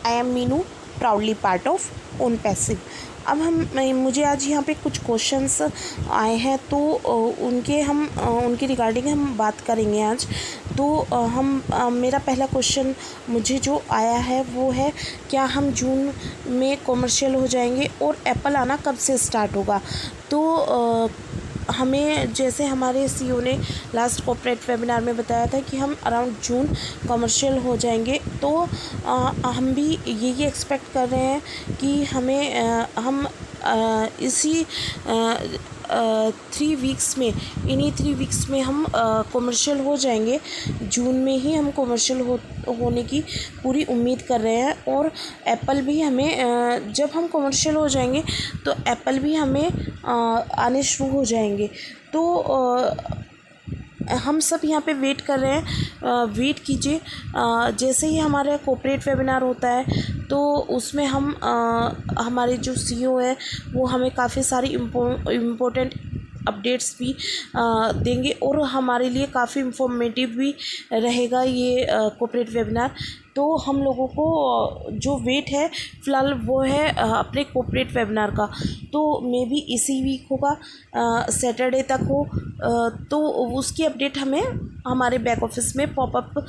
I am Meenu, proudly part of own passive. अब मुझे आज यहाँ पे कुछ क्वेश्चंस आए हैं, तो उनके रिगार्डिंग हम बात करेंगे आज। तो मेरा पहला क्वेश्चन मुझे जो आया है वो है, क्या हम जून में कॉमर्शियल हो जाएंगे और एप्पल आना कब से स्टार्ट होगा। तो हमें जैसे हमारे सीईओ ने लास्ट कॉर्पोरेट वेबिनार में बताया था कि हम अराउंड जून कमर्शियल हो जाएंगे। तो हम भी यही एक्सपेक्ट कर रहे हैं कि हम इसी 3 वीक्स में, इन्हीं 3 वीक्स में हम कमर्शियल हो जाएंगे। जून में ही हम कमर्शियल होने की पूरी उम्मीद कर रहे हैं। और एप्पल भी हमें जब हम कमर्शियल हो जाएंगे तो एप्पल भी हमें आने शुरू हो जाएंगे। तो हम सब यहाँ पे वेट कर रहे हैं, वेट कीजिए। जैसे ही हमारा कॉर्पोरेट वेबिनार होता है तो उसमें हमारे जो सीईओ है वो हमें काफ़ी सारी इम्पोर्टेंट अपडेट्स भी देंगे और हमारे लिए काफ़ी इंफॉर्मेटिव भी रहेगा ये कॉर्पोरेट वेबिनार। तो हम लोगों को जो वेट है फ़िलहाल वो है अपने कॉर्पोरेट वेबिनार का। तो मे बी इसी वीक होगा, सैटरडे तक हो। तो उसकी अपडेट हमें हमारे बैक ऑफिस में पॉपअप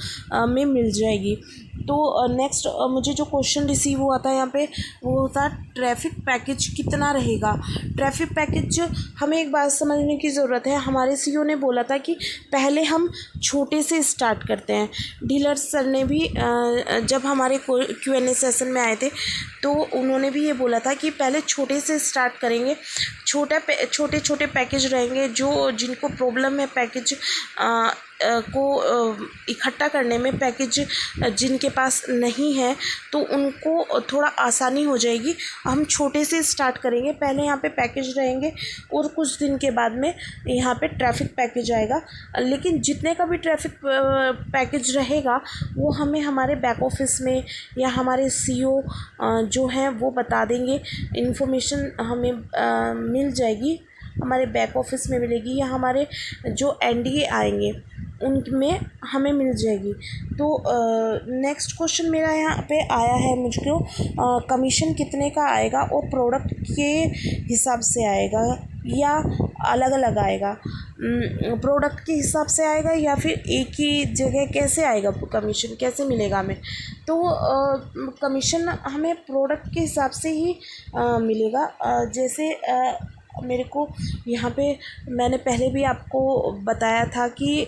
में मिल जाएगी। तो नेक्स्ट मुझे जो क्वेश्चन रिसीव हुआ था यहाँ पे वो होता ट्रैफ़िक पैकेज कितना रहेगा। ट्रैफ़िक पैकेज हमें एक बात समझने की ज़रूरत है। हमारे सीईओ ने बोला था कि पहले हम छोटे से स्टार्ट करते हैं। डीलर सर ने भी जब हमारे Q&A सेशन में आए थे तो उन्होंने भी ये बोला था कि पहले छोटे से स्टार्ट करेंगे। छोटे छोटे पैकेज रहेंगे, जिनको प्रॉब्लम है पैकेज को इकट्ठा करने में, पैकेज जिनके पास नहीं है तो उनको थोड़ा आसानी हो जाएगी। हम छोटे से स्टार्ट करेंगे, पहले यहाँ पे पैकेज रहेंगे और कुछ दिन के बाद में यहाँ पे ट्रैफ़िक पैकेज आएगा। लेकिन जितने का भी ट्रैफ़िक पैकेज रहेगा वो हमें हमारे बैक ऑफिस में या हमारे सीईओ जो हैं वो बता देंगे। इन्फॉर्मेशन हमें मिल जाएगी, हमारे बैक ऑफिस में मिलेगी या हमारे जो एनडीए आएंगे उनमें हमें मिल जाएगी। तो नेक्स्ट क्वेश्चन मेरा यहाँ पे आया है मुझको, कमीशन कितने का आएगा और प्रोडक्ट के हिसाब से आएगा या अलग अलग आएगा। प्रोडक्ट के हिसाब से आएगा या फिर एक ही जगह कैसे आएगा, कमीशन कैसे मिलेगा हमें। तो कमीशन हमें प्रोडक्ट के हिसाब से ही मिलेगा। जैसे मेरे को यहाँ पे मैंने पहले भी आपको बताया था कि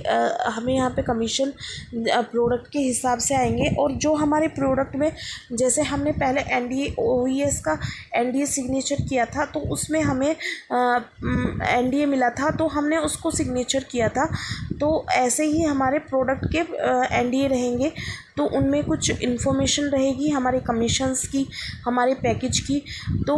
हमें यहाँ पे कमीशन प्रोडक्ट के हिसाब से आएंगे। और जो हमारे प्रोडक्ट में, जैसे हमने पहले एनडीए OES का एनडीए सिग्नेचर किया था तो उसमें हमें एनडीए मिला था तो हमने उसको सिग्नेचर किया था। तो ऐसे ही हमारे प्रोडक्ट के एनडीए रहेंगे तो उनमें कुछ इन्फॉर्मेशन रहेगी हमारे कमीशंस की, हमारे पैकेज की। तो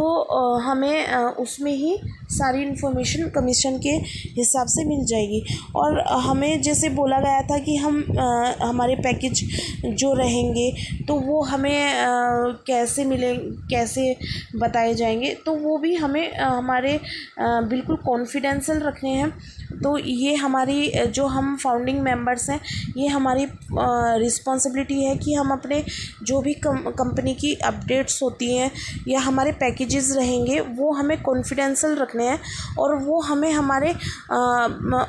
हमें उसमें ही सारी इन्फॉर्मेशन कमीशन के हिसाब से मिल जाएगी। और हमें जैसे बोला गया था कि हमारे पैकेज जो रहेंगे तो वो हमें कैसे कैसे बताए जाएंगे, तो वो भी हमें हमारे बिल्कुल कॉन्फिडेंशियल रखने हैं। तो ये हमारी जो हम फाउंडिंग मेंबर्स हैं, ये हमारी रिस्पॉन्सिबिलिटी है कि हम अपने जो भी कंपनी की अपडेट्स होती हैं या हमारे पैकेजेस रहेंगे वो हमें कॉन्फिडेंशियल रखने हैं। और वो हमें हमारे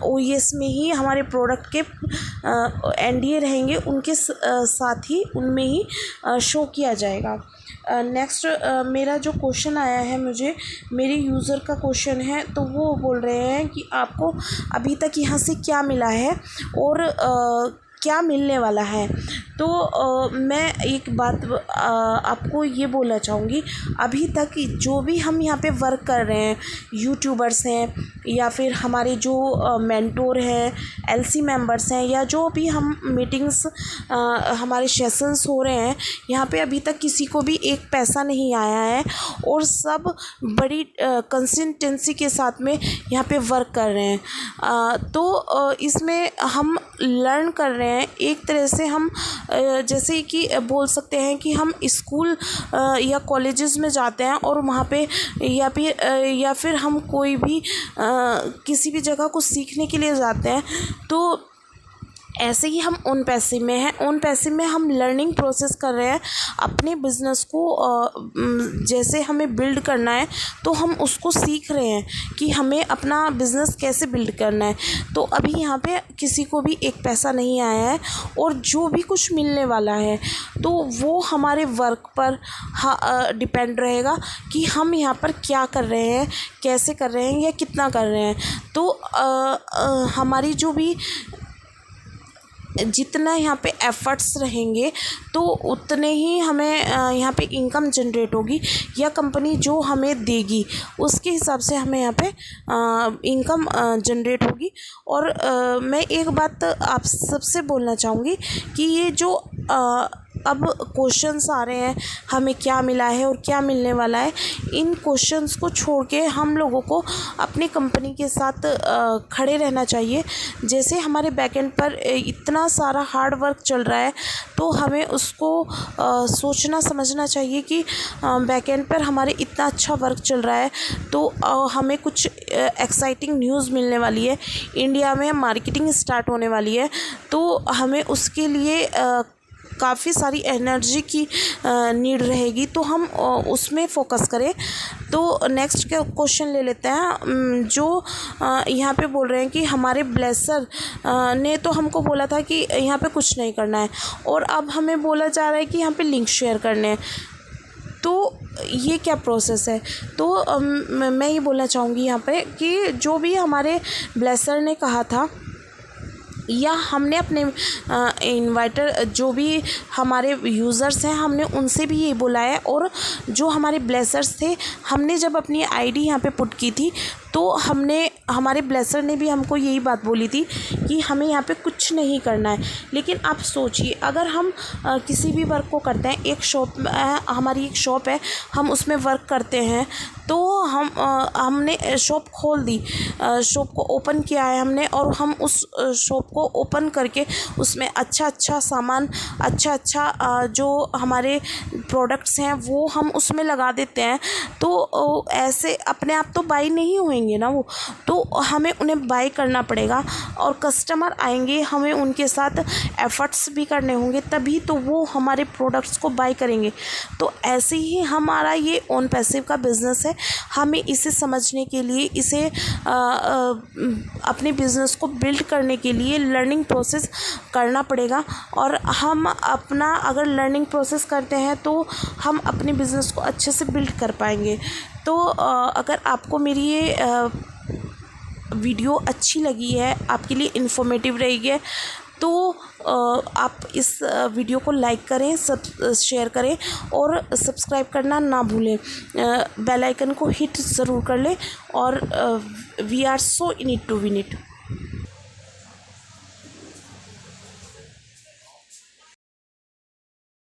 OES में ही हमारे प्रोडक्ट के एनडीए रहेंगे उनके साथ ही उनमें ही शो किया जाएगा। नेक्स्ट मेरा जो क्वेश्चन आया है, मेरे यूज़र का क्वेश्चन है। तो वो बोल रहे हैं कि आपको अभी तक यहाँ से क्या मिला है और क्या मिलने वाला है। तो मैं एक बात आपको ये बोलना चाहूँगी, अभी तक जो भी हम यहाँ पे वर्क कर रहे हैं, यूट्यूबर्स हैं या फिर हमारे जो मेंटोर हैं, LC मेंबर्स हैं, या जो भी हम मीटिंग्स हमारे सेशंस हो रहे हैं, यहाँ पे अभी तक किसी को भी एक पैसा नहीं आया है और सब बड़ी कंसिस्टेंसी के साथ में यहाँ पे वर्क कर रहे हैं। तो इसमें हम लर्न कर रहे हैं एक तरह से। हम जैसे कि बोल सकते हैं कि हम स्कूल या कॉलेजेस में जाते हैं और वहाँ पे या फिर हम कोई भी किसी भी जगह को सीखने के लिए जाते हैं। तो ऐसे ही हम ओन पैसिव में हैं। ओन पैसिव में हम लर्निंग प्रोसेस कर रहे हैं अपने बिज़नेस को, जैसे हमें बिल्ड करना है तो हम उसको सीख रहे हैं कि हमें अपना बिज़नेस कैसे बिल्ड करना है। तो अभी यहाँ पे किसी को भी एक पैसा नहीं आया है और जो भी कुछ मिलने वाला है तो वो हमारे वर्क पर डिपेंड रहेगा कि हम यहाँ पर क्या कर रहे हैं, कैसे कर रहे हैं या कितना कर रहे हैं। तो हमारी जो भी जितना यहाँ पे एफ़र्ट्स रहेंगे तो उतने ही हमें यहाँ पे इनकम जनरेट होगी या कंपनी जो हमें देगी उसके हिसाब से हमें यहाँ पे इनकम जनरेट होगी। और मैं एक बात आप सबसे बोलना चाहूँगी कि ये जो अब क्वेश्चंस आ रहे हैं हमें क्या मिला है और क्या मिलने वाला है, इन क्वेश्चंस को छोड़ के हम लोगों को अपनी कंपनी के साथ खड़े रहना चाहिए। जैसे हमारे बैकएंड पर इतना सारा हार्ड वर्क चल रहा है तो हमें उसको सोचना समझना चाहिए कि बैकएंड पर हमारे इतना अच्छा वर्क चल रहा है तो हमें कुछ एक्साइटिंग न्यूज़ मिलने वाली है, इंडिया में मार्केटिंग स्टार्ट होने वाली है, तो हमें उसके लिए काफ़ी सारी एनर्जी की नीड रहेगी, तो हम उसमें फ़ोकस करें। तो नेक्स्ट क्वेश्चन ले लेते हैं। जो यहाँ पे बोल रहे हैं कि हमारे ब्लेसर ने तो हमको बोला था कि यहाँ पे कुछ नहीं करना है और अब हमें बोला जा रहा है कि यहाँ पे लिंक शेयर करने हैं, तो ये क्या प्रोसेस है। तो मैं ये बोलना चाहूँगी यहाँ पे कि जो भी हमारे ब्लेसर ने कहा था या हमने अपने इन्वाइटर जो भी हमारे यूज़र्स हैं हमने उनसे भी ये बोला है, और जो हमारे ब्लेसर्स थे हमने जब अपनी आईडी यहाँ पे पुट की थी तो हमारे ब्लेसर ने भी हमको यही बात बोली थी कि हमें यहाँ पे कुछ नहीं करना है। लेकिन आप सोचिए अगर हम किसी भी वर्क को करते हैं, एक शॉप हमारी एक शॉप है, हम उसमें वर्क करते हैं तो हमने शॉप खोल दी, शॉप को ओपन किया है हमने और हम उस शॉप को ओपन करके उसमें अच्छा सामान अच्छा जो हमारे प्रोडक्ट्स हैं वो हम उसमें लगा देते हैं, तो ऐसे अपने आप तो बाई नहीं होंगे ना वो, तो हमें उन्हें बाई करना पड़ेगा और कस्टमर आएंगे, हमें उनके साथ एफ़र्ट्स भी करने होंगे तभी तो वो हमारे प्रोडक्ट्स को बाई करेंगे। तो ऐसे ही हमारा ये ओन पैसिव का बिज़नेस है, हमें इसे समझने के लिए, इसे अपने बिज़नेस को बिल्ड करने के लिए लर्निंग प्रोसेस करना पड़ेगा। और हम अपना अगर लर्निंग प्रोसेस करते हैं तो हम अपने बिज़नेस को अच्छे से बिल्ड कर पाएंगे। तो अगर आपको मेरी ये वीडियो अच्छी लगी है, आपके लिए इन्फॉर्मेटिव रही है, तो आप इस वीडियो को लाइक करें, शेयर करें और सब्सक्राइब करना ना भूलें। बेल आइकन को हिट ज़रूर कर लें और we are so in it to win it.